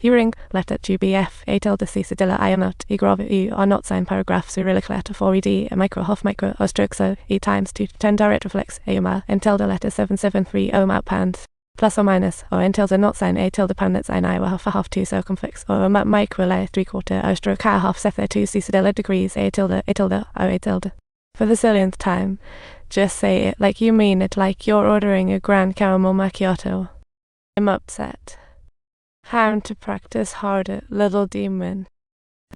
Uring letter to BF a tilde si sedilla ionat I grove I or not sign paragraph so letter 4ed a micro half micro or stroke so E times 2 10 direct reflex a and tilde letter 773 out pounds plus or minus or in tilde not sign a tilde pound sign I will have a half 2 circumfix or micro layer 3/4 or stroke half sether 2 si sedilla degrees a tilde or a tilde. For the zillionth time, just say it like you mean it, like you're ordering a grand caramel macchiato. I'm upset. Having to practice harder, little demon.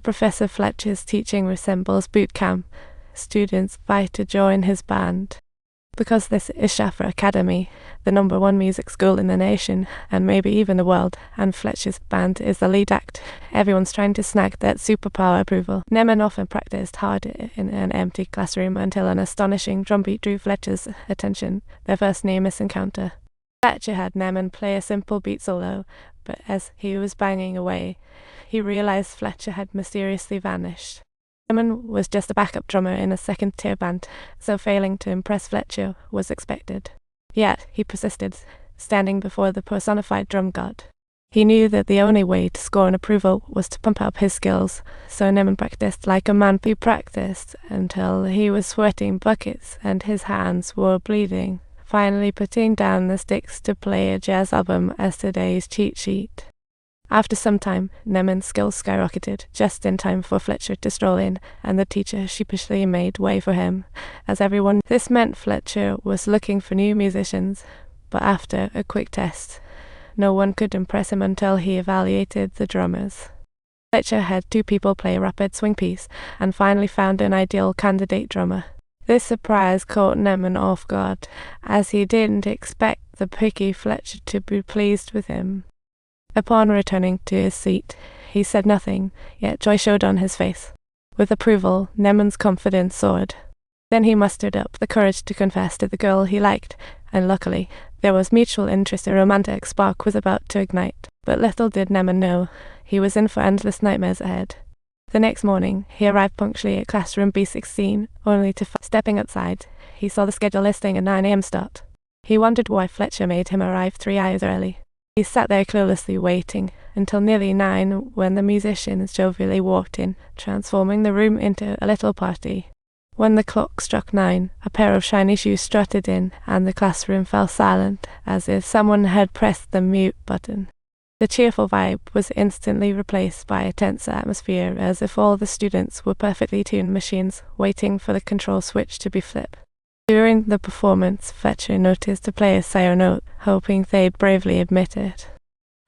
Professor Fletcher's teaching resembles boot camp. Students fight to join his band. Because this is Shaffer Academy, the #1 music school in the nation, and maybe even the world, and Fletcher's band is the lead act, everyone's trying to snag that superpower approval. Neman often practiced hard in an empty classroom until an astonishing drumbeat drew Fletcher's attention, their first near-miss encounter. Fletcher had Neman play a simple beat solo, but as he was banging away, he realized Fletcher had mysteriously vanished. Neman was just a backup drummer in a second-tier band, so failing to impress Fletcher was expected. Yet he persisted, standing before the personified drum god. He knew that the only way to score an approval was to pump up his skills, so Neman practiced like a man who practiced until he was sweating buckets and his hands were bleeding, finally putting down the sticks to play a jazz album as today's cheat sheet. After some time, Neman's skills skyrocketed, just in time for Fletcher to stroll in, and the teacher sheepishly made way for him, as everyone. This meant Fletcher was looking for new musicians, but after a quick test, no one could impress him until he evaluated the drummers. Fletcher had 2 people play a rapid swing piece, and finally found an ideal candidate drummer. This surprise caught Neman off guard, as he didn't expect the picky Fletcher to be pleased with him. Upon returning to his seat, he said nothing, yet joy showed on his face. With approval, Neman's confidence soared. Then he mustered up the courage to confess to the girl he liked, and luckily, there was mutual interest. A romantic spark was about to ignite. But little did Neman know, he was in for endless nightmares ahead. The next morning, he arrived punctually at classroom B16, only to stepping outside, he saw the schedule listing a 9 a.m. start. He wondered why Fletcher made him arrive 3 hours early. He sat there cluelessly waiting until nearly 9 when the musicians jovially walked in, transforming the room into a little party. When the clock struck 9, a pair of shiny shoes strutted in, and the classroom fell silent, as if someone had pressed the mute button. The cheerful vibe was instantly replaced by a tense atmosphere, as if all the students were perfectly tuned machines waiting for the control switch to be flipped. During the performance, Fletcher noticed the players say a note, hoping they'd bravely admit it.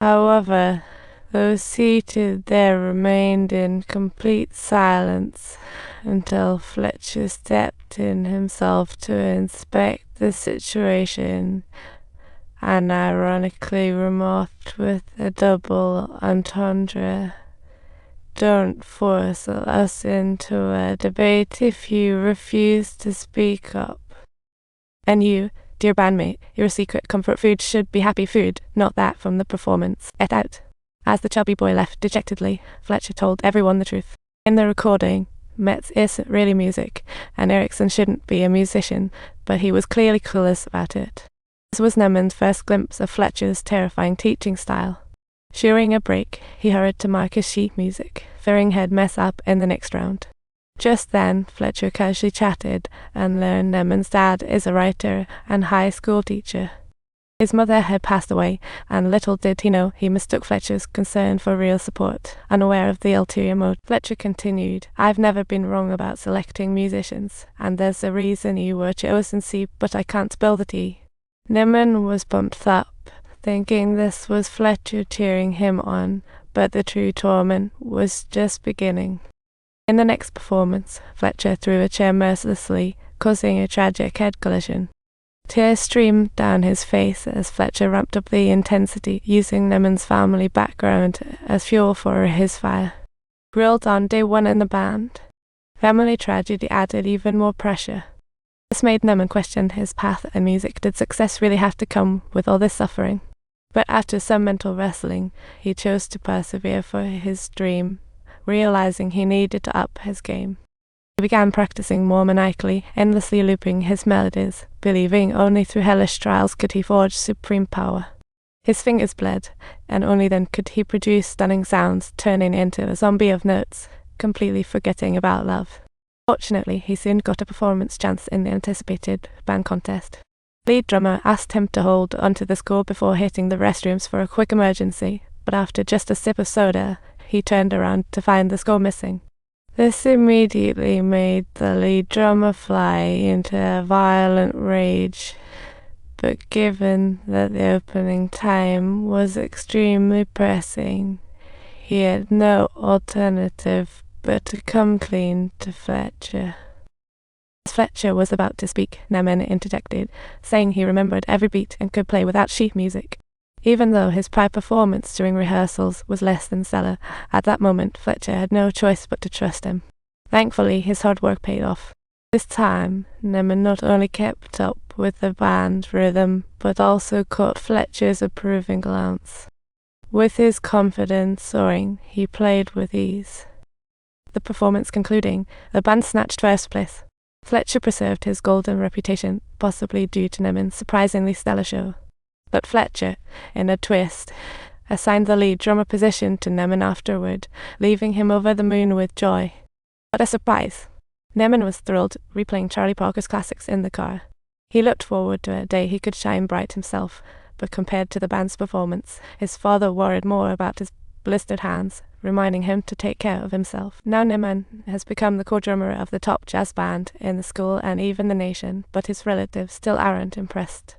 However, those seated there remained in complete silence until Fletcher stepped in himself to inspect the situation, and ironically remarked with a double entendre, "Don't force us into a debate if you refuse to speak up. And you, dear bandmate, your secret comfort food should be happy food, not that from the performance. Et out." As the chubby boy left dejectedly, Fletcher told everyone the truth. In the recording, Metz isn't really music, and Erickson shouldn't be a musician, but he was clearly clueless about it. This was Neman's first glimpse of Fletcher's terrifying teaching style. During a break, he hurried to mark his sheet music, fearing he'd mess up in the next round. Just then, Fletcher casually chatted and learned Neman's dad is a writer and high school teacher. His mother had passed away, and little did he know he mistook Fletcher's concern for real support, unaware of the ulterior motive. Fletcher continued, "I've never been wrong about selecting musicians, and there's a reason you were chosen, see, but I can't spill the tea." Neman was pumped up, thinking this was Fletcher cheering him on, but the true torment was just beginning. In the next performance, Fletcher threw a chair mercilessly, causing a tragic head collision. Tears streamed down his face as Fletcher ramped up the intensity, using Neman's family background as fuel for his fire. Grilled on day 1 in the band, family tragedy added even more pressure. This made Neman question his path in music. Did success really have to come with all this suffering? But after some mental wrestling, he chose to persevere for his dream, realizing he needed to up his game. He began practicing more maniacally, endlessly looping his melodies, believing only through hellish trials could he forge supreme power. His fingers bled, and only then could he produce stunning sounds, turning into a zombie of notes, completely forgetting about love. Fortunately, he soon got a performance chance in the anticipated band contest. Lead drummer asked him to hold onto the score before hitting the restrooms for a quick emergency, but after just a sip of soda, he turned around to find the score missing. This immediately made the lead drummer fly into a violent rage, but given that the opening time was extremely pressing, he had no alternative but to come clean to Fletcher. As Fletcher was about to speak, Nemen interjected, saying he remembered every beat and could play without sheet music. Even though his prior performance during rehearsals was less than stellar, at that moment Fletcher had no choice but to trust him. Thankfully, his hard work paid off. This time, Nemen not only kept up with the band's rhythm, but also caught Fletcher's approving glance. With his confidence soaring, he played with ease. The performance concluding, the band snatched first place. Fletcher preserved his golden reputation, possibly due to Nemen's surprisingly stellar show. But Fletcher, in a twist, assigned the lead drummer position to Nemen afterward, leaving him over the moon with joy. What a surprise! Nemen was thrilled, replaying Charlie Parker's classics in the car. He looked forward to a day he could shine bright himself, but compared to the band's performance, his father worried more about his blistered hands, reminding him to take care of himself. Now Nemen has become the co-drummer of the top jazz band in the school and even the nation, but his relatives still aren't impressed.